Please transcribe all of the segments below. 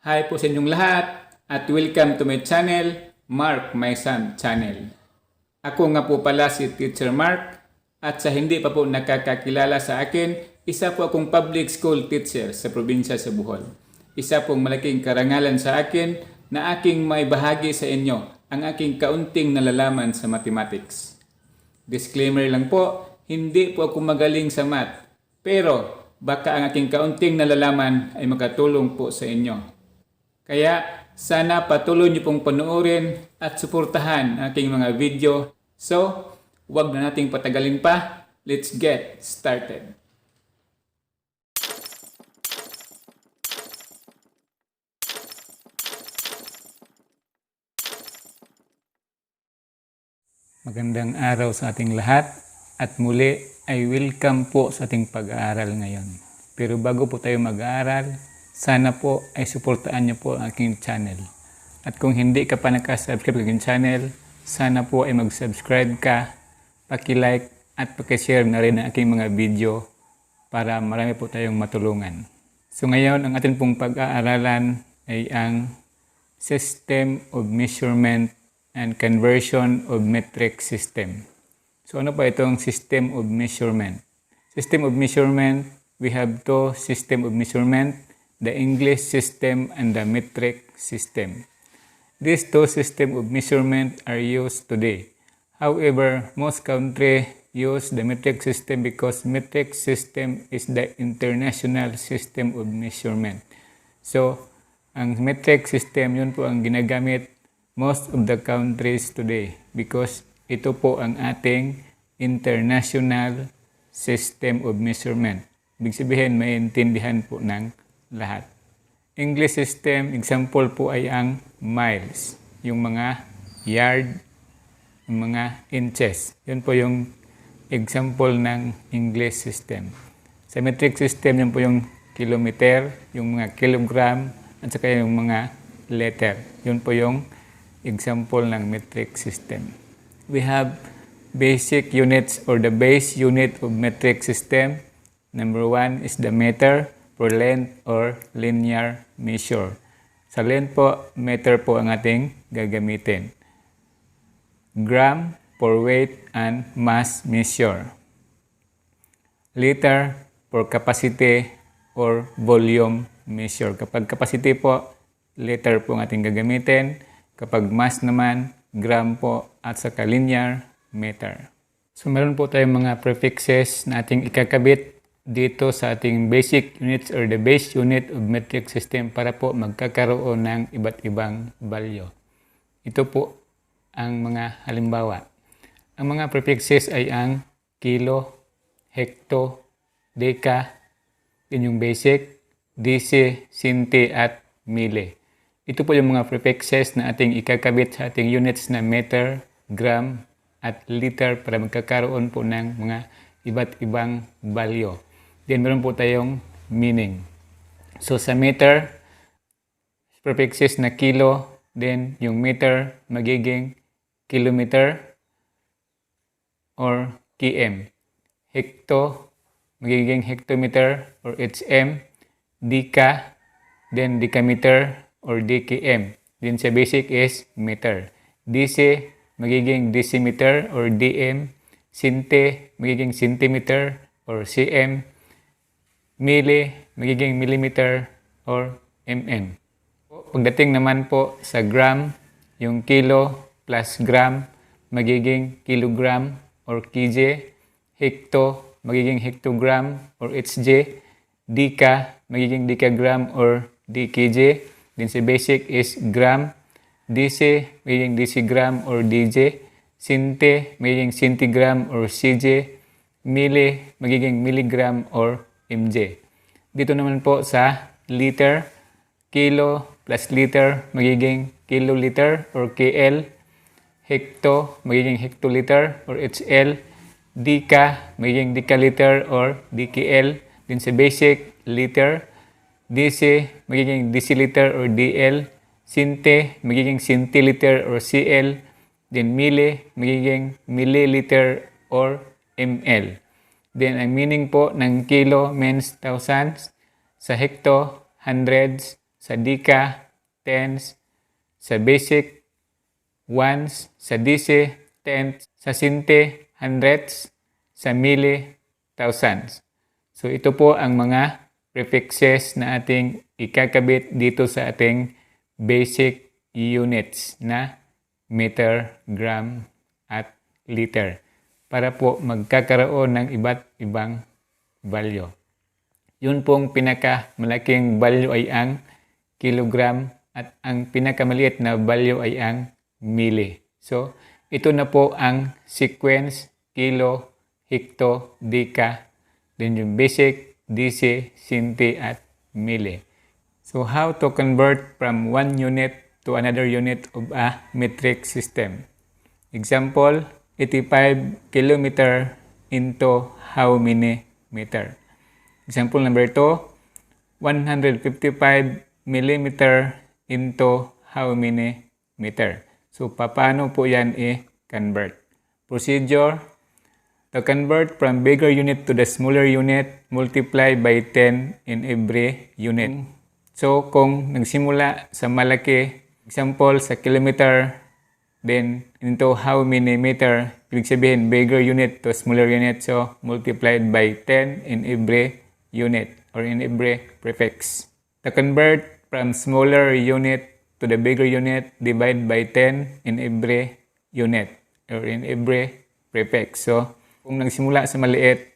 Hi po sa inyong lahat at welcome to my channel, Mark My Son Channel. Ako nga po pala si Teacher Mark at sa hindi pa po nakakakilala sa akin, isa po akong public school teacher sa probinsya sa Bohol. Isa pong malaking karangalan sa akin na aking may bahagi sa inyo ang aking kaunting nalalaman sa mathematics. Disclaimer lang po, hindi po ako magaling sa math, pero baka ang aking kaunting nalalaman ay makatulong po sa inyo. Kaya sana patuloy niyo pong panoorin at suportahan ang aking mga video. So, huwag na nating patagalin pa. Let's get started. Magandang araw sa ating lahat at muli ay welcome po sa ating pag-aaral ngayon. Pero bago po tayo mag-aaral, sana po ay suportaan niyo po ang aking channel. At kung hindi ka pa nakasubscribe sa aking channel, sana po ay mag-subscribe ka, paki-like at paki-share na rin ang aking mga video para marami po tayong matulungan. So ngayon, ang ating pong pag-aaralan ay ang System of Measurement and Conversion of Metric System. So ano pa itong System of Measurement? System of Measurement, we have two system of measurement, the English system and the metric system. These two systems of measurement are used today. However, most countries use the metric system because metric system is the international system of measurement. So, ang metric system, yun po ang ginagamit most of the countries today because ito po ang ating international system of measurement. Ibig sabihin, maintindihan po ng lahat. English system, example po ay ang miles, yung mga yard, yung mga inches. Yun po yung example ng English system. Sa metric system, yun po yung kilometer, yung mga kilogram, at saka yung mga letter. Yun po yung example ng metric system. We have basic units or the base unit of metric system. Number 1 is the meter for length or linear measure. Sa length po, meter po ang ating gagamitin. Gram for weight and mass measure. Liter for capacity or volume measure. Kapag capacity po, liter po ang ating gagamitin. Kapag mass naman, gram po at saka linear, meter. So meron po tayong mga prefixes na ating ikakabit dito sa ating basic units or the base unit of metric system para po magkakaroon ng iba't ibang value. Ito po ang mga halimbawa. Ang mga prefixes ay ang kilo, hekto, deka, din yung basic, desi, sinti at mili. Ito po yung mga prefixes na ating ikakabit sa ating units na meter, gram, at liter para magkakaroon po ng mga iba't ibang value. Then meron po tayong meaning. So sa meter, prefixes na kilo, then yung meter magiging kilometer or km. Hekto, magiging hectometer or hm. Deka, then decameter or dkm. Then sa basic is meter. Desi, magiging decimeter or dm. Sinte, magiging centimeter or cm. Mili, magiging millimeter or mm. Pagdating naman po sa gram, yung kilo plus gram, magiging kilogram or kg. Hekto, magiging hectogram or hj. Deka, magiging dekagram or dkg. Then sa basic is gram. Desi, magiging decigram or dj. Sinte, magiging centigram or cj. Mili, magiging milligram or mj. Dito naman po sa liter, kilo plus liter, magiging kiloliter or kl. Hekto, magiging hectoliter or hl. Deka, magiging decaliter or dkl. Din sa basic, liter. Desi, magiging deciliter or dl. Sinte, magiging centiliter or cl. Then mili, magiging milliliter or ml. Then ang meaning po ng kilo means thousands. Sa hekto, hundreds. sa deka, tens, sa basic, ones, sa dise, tenths, sa sinte, hundreds, sa mili, thousands. So ito po ang mga prefixes na ating ikakabit dito sa ating basic units na meter, gram, at liter para po magkakaroon ng iba't ibang value. Yun pong pinakamalaking value ay ang kilogram at ang pinakamaliit na value ay ang mili. So, ito na po ang sequence, kilo, hekto, deka, then yung basic, dise, sinte, at mili. So, how to convert from one unit to another unit of a metric system. Example, 85 kilometer into how many meter? Example number 2, 155 millimeter into how many meter? So, paano po yan i-convert? Procedure, to convert from bigger unit to the smaller unit, multiply by 10 in every unit. So, kung nagsimula sa malaki, example sa kilometer, then into how many meter, ibig sabihin bigger unit to smaller unit, so multiplied by 10 in every unit or in every prefix. To convert from smaller unit to the bigger unit, divide by 10 in every unit or in every prefix. So, kung nagsimula sa maliit,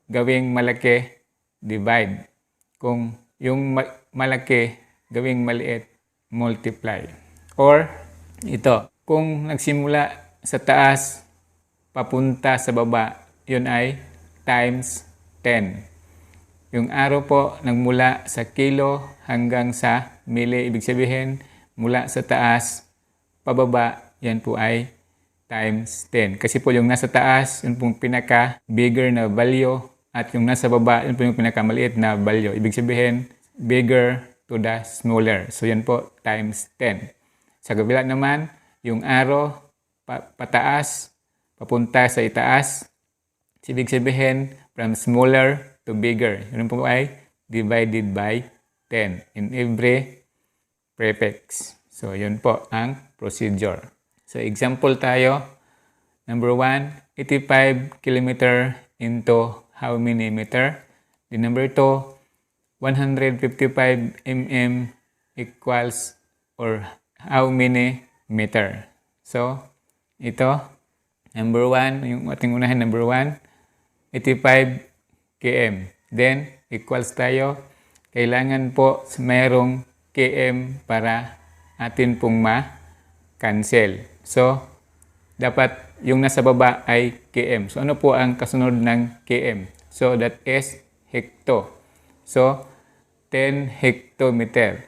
gawing malaki, divide. Kung yung malaki, gawing maliit, multiply. Or ito, kung nagsimula sa taas, papunta sa baba, yun ay times 10. Yung arrow po nagmula sa kilo hanggang sa mili. Ibig sabihin, mula sa taas, pababa, yan po ay times 10. Kasi po yung nasa taas, yun pong pinaka-bigger na value. At yung nasa baba, yun po yung pinaka-maliit na value. Ibig sabihin, bigger to the smaller. So yan po, times 10. Sa kabila naman, yung arrow pataas, papunta sa itaas. Ibig sabihin, from smaller to bigger. Yun po ay divided by 10 in every prefix. So, yun po ang procedure. So, example tayo. Number 1, 85 kilometer into how many meter? The number 2, 155 mm equals or how many meter. So, ito, number 1, yung ating unahin, number 1, 85 km. Then, equals tayo. Kailangan po mayroong km para atin pong ma-cancel. So, dapat yung nasa baba ay km. So, ano po ang kasunod ng km? So, that is hekto. So, 10 hectometer.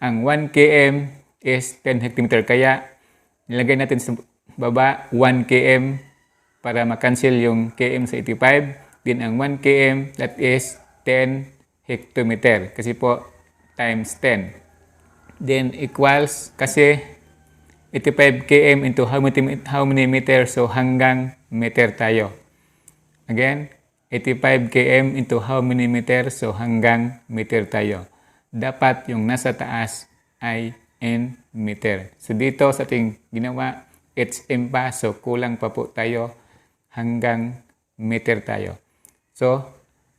Ang 1 km is 10 hectometer. Kaya, nilagay natin sa baba 1 km para makancel yung km sa 85. Then, ang 1 km, that is 10 hectometer. Kasi po, times 10. Then, equals, kasi 85 km into how many meter? So, hanggang meter tayo. Again, 85 km into how many meter? So, hanggang meter tayo. Dapat yung nasa taas ay in meter. So, dito sa ating ginawa, HM pa. So, kulang pa po tayo hanggang meter tayo. So,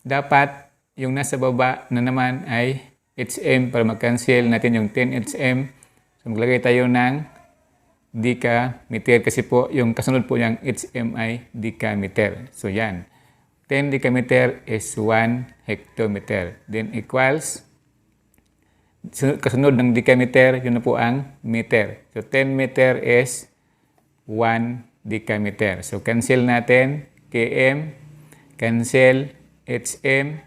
dapat yung nasa baba na naman ay HM para mag-cancel natin yung 10 HM. So, maglagay tayo ng decameter kasi po yung kasunod po yung HM ay decameter. So, yan. 10 decameter is 1 hectometer. Then, equals, kasunod ng decameter, yun na po ang meter. So, 10 meter is 1 decameter. So, cancel natin km, cancel HM,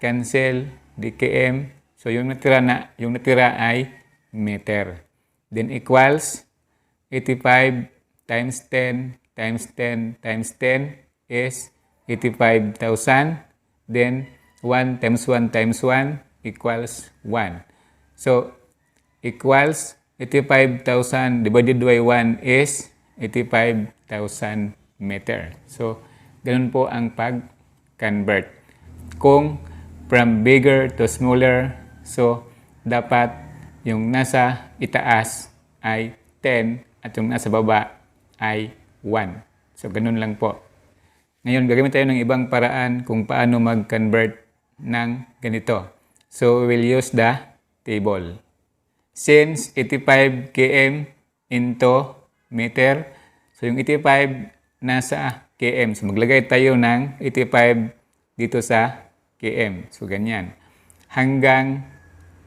cancel dkm. So, yung natira ay meter. Then, equals 85 times 10 times 10 times 10 is 85,000. Then, 1 times 1 times 1 equals 1. So, equals 85,000 divided by 1 is 85,000 meter. So, ganun po ang pag-convert. Kung from bigger to smaller, so, dapat yung nasa itaas ay 10 at yung nasa baba ay 1. So, ganun lang po. Ngayon, gagamit tayo ng ibang paraan kung paano mag-convert ng ganito. So, we will use the table. Since 85 km into meter, so yung 85 nasa km. So, maglagay tayo ng 85 dito sa km. So, ganyan. Hanggang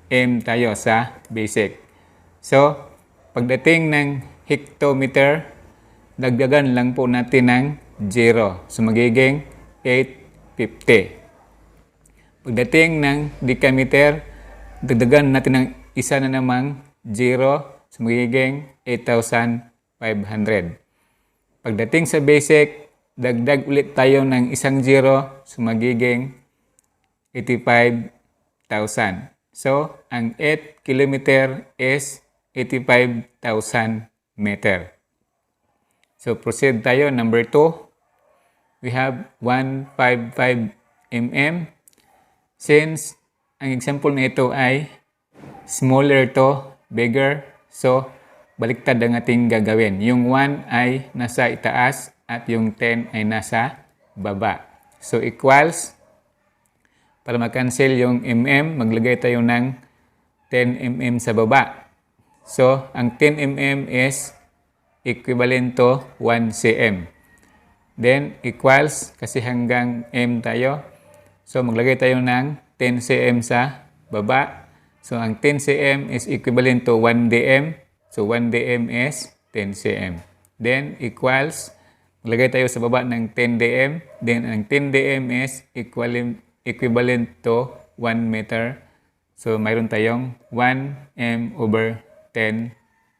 m tayo sa basic. So, pagdating ng hectometer, dagdagan lang po natin ng 0. So, magiging 850. Pagdating ng decameter, dagdagan natin ng isa na namang 0. So, magiging 8,500. Pagdating sa basic, dagdag ulit tayo ng isang 0. So, magiging 85,000. So, ang 8 kilometer is 85,000 meter. So, proceed tayo. Number 2. We have 155 mm. Since ang example na ito ay smaller to bigger, so, baliktad ang ating gagawin. Yung 1 ay nasa itaas at yung 10 ay nasa baba. So, equals, para mag-cancel yung mm, maglagay tayo ng 10 mm sa baba. So, ang 10 mm is equivalent to 1 cm. Then, equals, kasi hanggang m tayo. So, maglagay tayo ng 10 cm sa baba. So, ang 10 cm is equivalent to 1 dm. So, 1 dm is 10 cm. Then, equals, maglagay tayo sa baba ng 10 dm. Then, ang 10 dm is equivalent to 1 meter. So, mayroon tayong 1 m over 10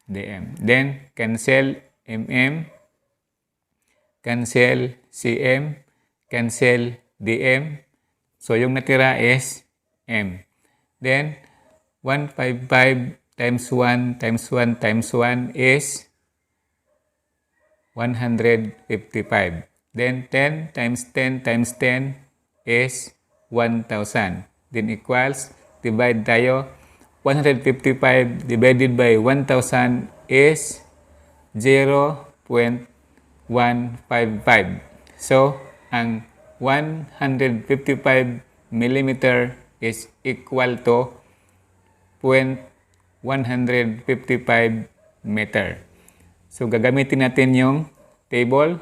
dm. Then, cancel mm, cancel cm, cancel dm. So, yung natira is m. Then, 155 times 1 times 1 times 1 is 155. Then, 10 times 10 times 10 is 1,000. Then, equals, divide tayo. 155 divided by 1,000 is 0.155. So, ang 155 millimeter is equal to 0.155 meter. So, gagamitin natin yung table.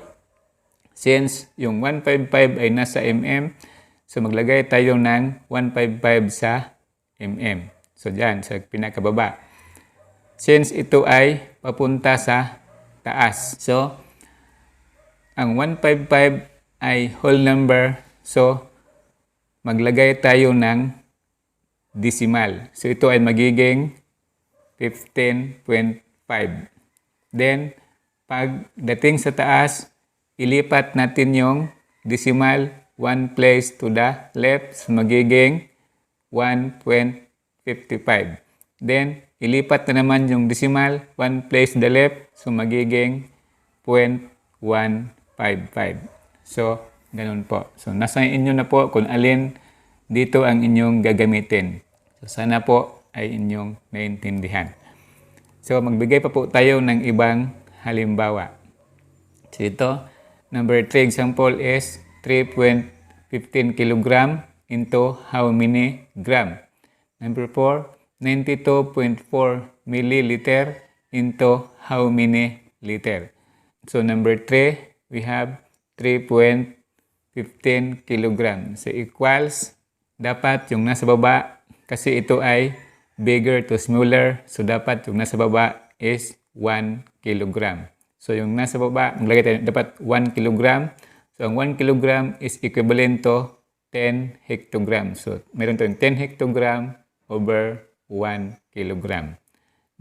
Since yung 155 ay nasa mm, so maglagay tayo ng 155 sa mm. So, dyan, sa pinakababa. Since ito ay papunta sa taas. So, ang 155 ay whole number. So, maglagay tayo ng decimal. So, ito ay magiging 15.5. Then, pagdating sa taas, ilipat natin yung decimal one place to the left. So, magiging 1.55. Then, ilipat na naman yung decimal one place to the left. So, magiging 0.155. So, ganun po. So, nasa inyo na po kung alin dito ang inyong gagamitin. So, sana po ay inyong naintindihan. So, magbigay pa po tayo ng ibang halimbawa. So, ito, number 3 example is 3.15 kilogram into how many gram? Number 4, 92.4 milliliter into how many liter? So, number 3, we have 3.15 kilogram. So, equals, dapat yung nasa baba, kasi ito ay bigger to smaller. So, dapat yung nasa baba is 1 kilogram. So, yung nasa baba, maglagay tayo, dapat 1 kilogram. So, ang 1 kilogram is equivalent to 10 hectogram. So, meron tayong 10 hectogram over 1 kilogram.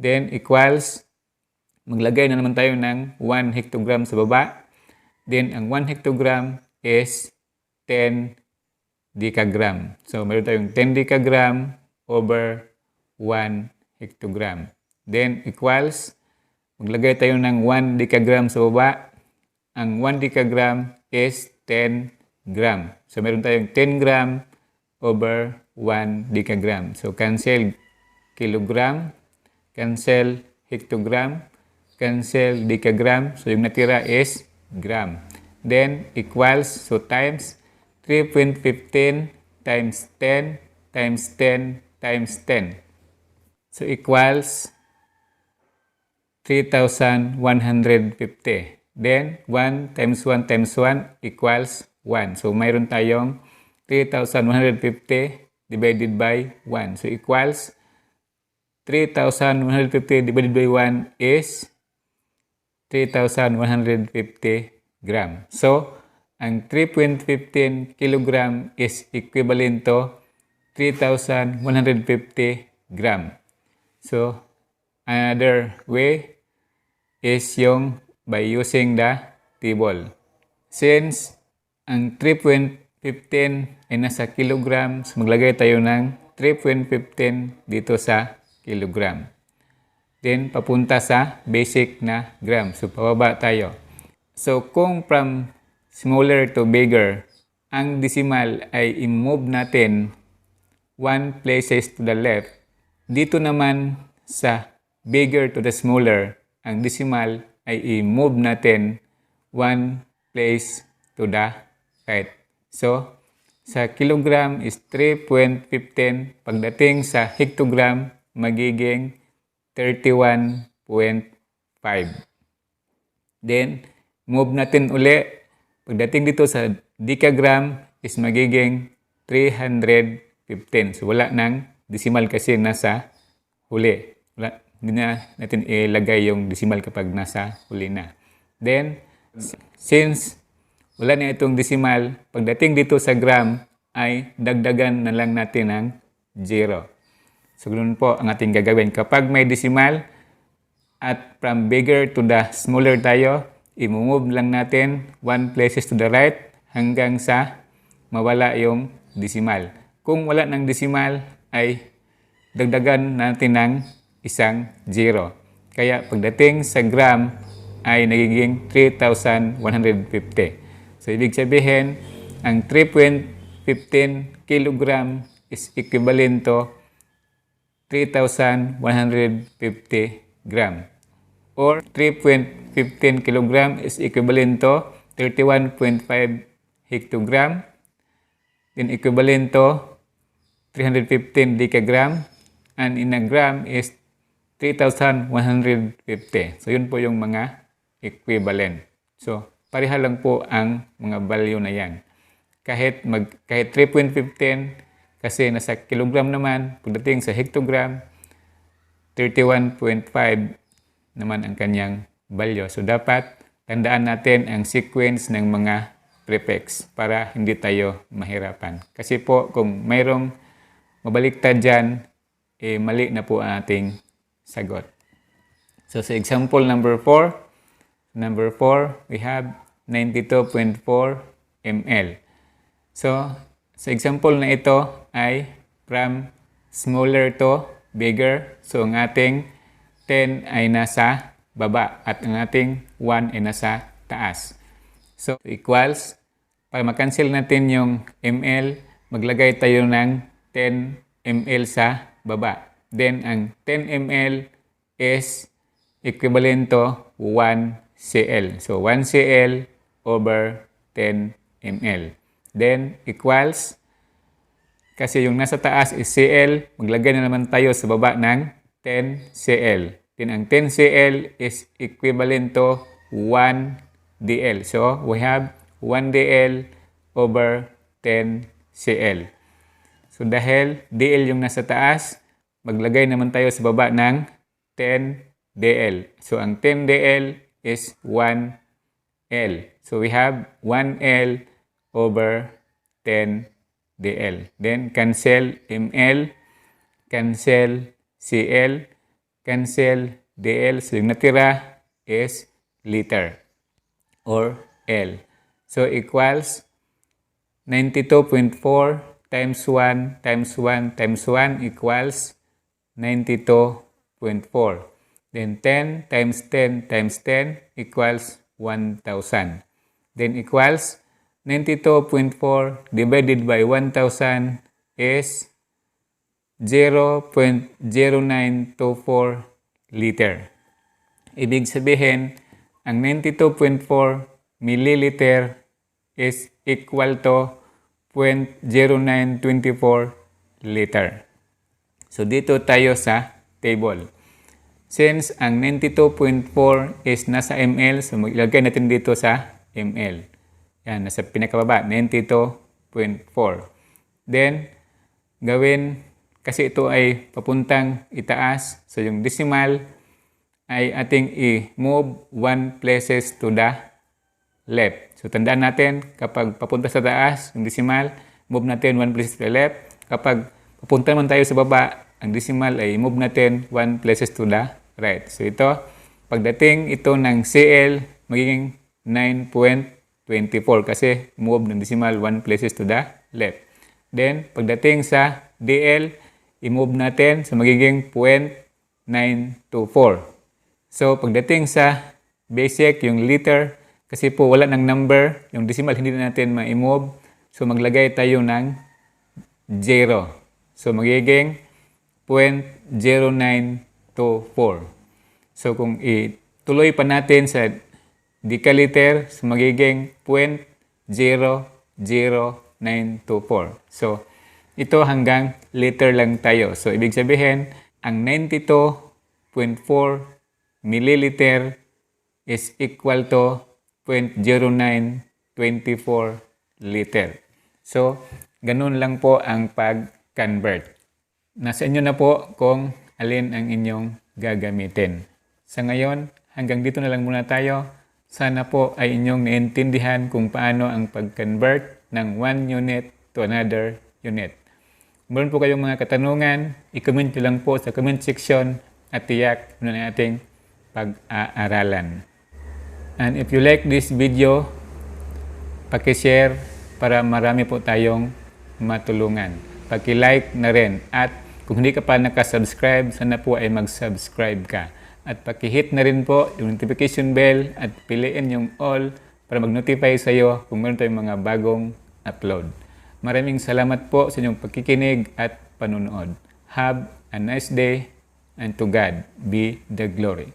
Then, equals, maglagay na naman tayo ng 1 hectogram sa baba. Then, ang 1 hectogram is 10 decagram. So, meron tayong 10 decagram over 1 hectogram. Then, equals, maglagay tayo ng 1 decagram sa baba. Ang 1 decagram is 10 gram. So, meron tayong 10 gram over 1 decagram. So, cancel kilogram. cancel hectogram, cancel decagram. So yung natira is gram. Then equals, so times 3.15 times 10 times 10 times 10. So equals 3,150. Then 1 times 1 times 1 equals 1. So mayroon tayong 3,150 divided by 1. So equals 3,150 divided by 1 is 3,150 gram. So, ang 3.15 kilogram is equivalent to 3,150 gram. So, another way is yung by using the table. Since ang 3.15 ay nasa kilogram, so maglagay tayo ng 3.15 dito sa kilogram. Then, papunta sa basic na gram. So, pababa tayo. So, kung from smaller to bigger, ang decimal ay i-move natin 1 places to the left. Dito naman sa bigger to the smaller, ang decimal ay i-move natin 1 place to the right. So, sa kilogram is 3.15. Pagdating sa hectogram, magiging 31.5. Then, move natin uli. Pagdating dito sa decagram is magiging 315. So, wala nang decimal kasi nasa huli. Hindi na natin ilagay yung decimal kapag nasa huli na. Then, since wala na itong decimal, pagdating dito sa gram ay dagdagan na lang natin ng 0. So, ganoon po ang ating gagawin. Kapag may decimal at from bigger to the smaller tayo, i-move lang natin 1 places to the right hanggang sa mawala yung decimal. Kung wala ng decimal, ay dagdagan natin ng isang 0. Kaya pagdating sa gram ay nagiging 3,150. So, ibig sabihin, ang 3.15 kilogram is equivalent to 3,150 gram. Or 3.15 kilogram is equivalent to 31.5 hectogram. Then equivalent to 315 decagram. And in a gram is 3,150. So, yun po yung mga equivalent. So, pareha lang po ang mga value na yan. Kahit 3.15, kasi nasa kilogram naman, pagdating sa hectogram, 31.5 naman ang kanyang value. So, dapat tandaan natin ang sequence ng mga prefix para hindi tayo mahirapan. Kasi po, kung mayroong mabaliktad dyan, mali na po ang ating sagot. So, sa example number 4, we have 92.4 ml. So, sa example na ito ay from smaller to bigger. So, ang ating 10 ay nasa baba at ang ating 1 ay nasa taas. So, equals, para makancel natin yung ml, maglagay tayo ng 10 ml sa baba. Then, ang 10 ml is equivalent to 1 cl. So, 1 cl over 10 ml. Then, equals, kasi yung nasa taas is cl, maglagay na naman tayo sa baba ng 10 cl. Then, ang 10 cl is equivalent to 1 dl. So, we have 1 dl over 10 cl. So, dahil dl yung nasa taas, maglagay naman tayo sa baba ng 10 dl. So, ang 10 dl is 1 l. So, we have 1 l over 10 dl. Then, cancel ml, cancel cl, cancel dl. So, yung natira is liter or L. So, equals 92.4 times 1 times 1 times 1 equals 92.4. Then, 10 times 10 times 10 equals 1,000. Then, equals 92.4 divided by 1,000 is 0.0924 liter. Ibig sabihin, ang 92.4 milliliter is equal to 0.0924 liter. So dito tayo sa table. Since ang 92.4 is nasa ml, so ilagay natin dito sa ml. Yan, nasa pinakababa, 92.4. Then, gawin, kasi ito ay papuntang itaas, so yung decimal ay ating i-move 1 places to the left. So tandaan natin, kapag papunta sa taas, yung decimal, move natin 1 places to the left. Kapag papunta naman tayo sa baba, ang decimal ay move natin 1 places to the right. So ito, pagdating ito ng CL, magiging 9.24 kasi move ng decimal 1 places to the left. Then, pagdating sa DL, i-move natin sa magiging 0.924. So, pagdating sa basic, yung liter, kasi po wala ng number, yung decimal hindi na natin ma-move. So, maglagay tayo ng 0. So, magiging 0.0924. So, kung ituloy pa natin sa decaliter, so magiging 0.00924. So, ito hanggang liter lang tayo. So, ibig sabihin, ang 92.4 milliliter is equal to 0.0924 liter. So, ganun lang po ang pag-convert. Nasa inyo na po kung alin ang inyong gagamitin. Sa ngayon, hanggang dito na lang muna tayo. Sana po ay inyong naintindihan kung paano ang pag-convert ng one unit to another unit. Kung meron po kayong mga katanungan, i-comment nyo lang po sa comment section at tiyak na ating pag-aaralan. And if you like this video, paki-share para marami po tayong matulungan. Paki-like na rin at kung hindi ka pa nakasubscribe, sana po ay mag-subscribe ka. At paki-hit na rin po yung notification bell at piliin yung all para mag-notify sa iyo kung meron tayong mga bagong upload. Maraming salamat po sa inyong pagkikinig at panunood. Have a nice day and to God be the glory.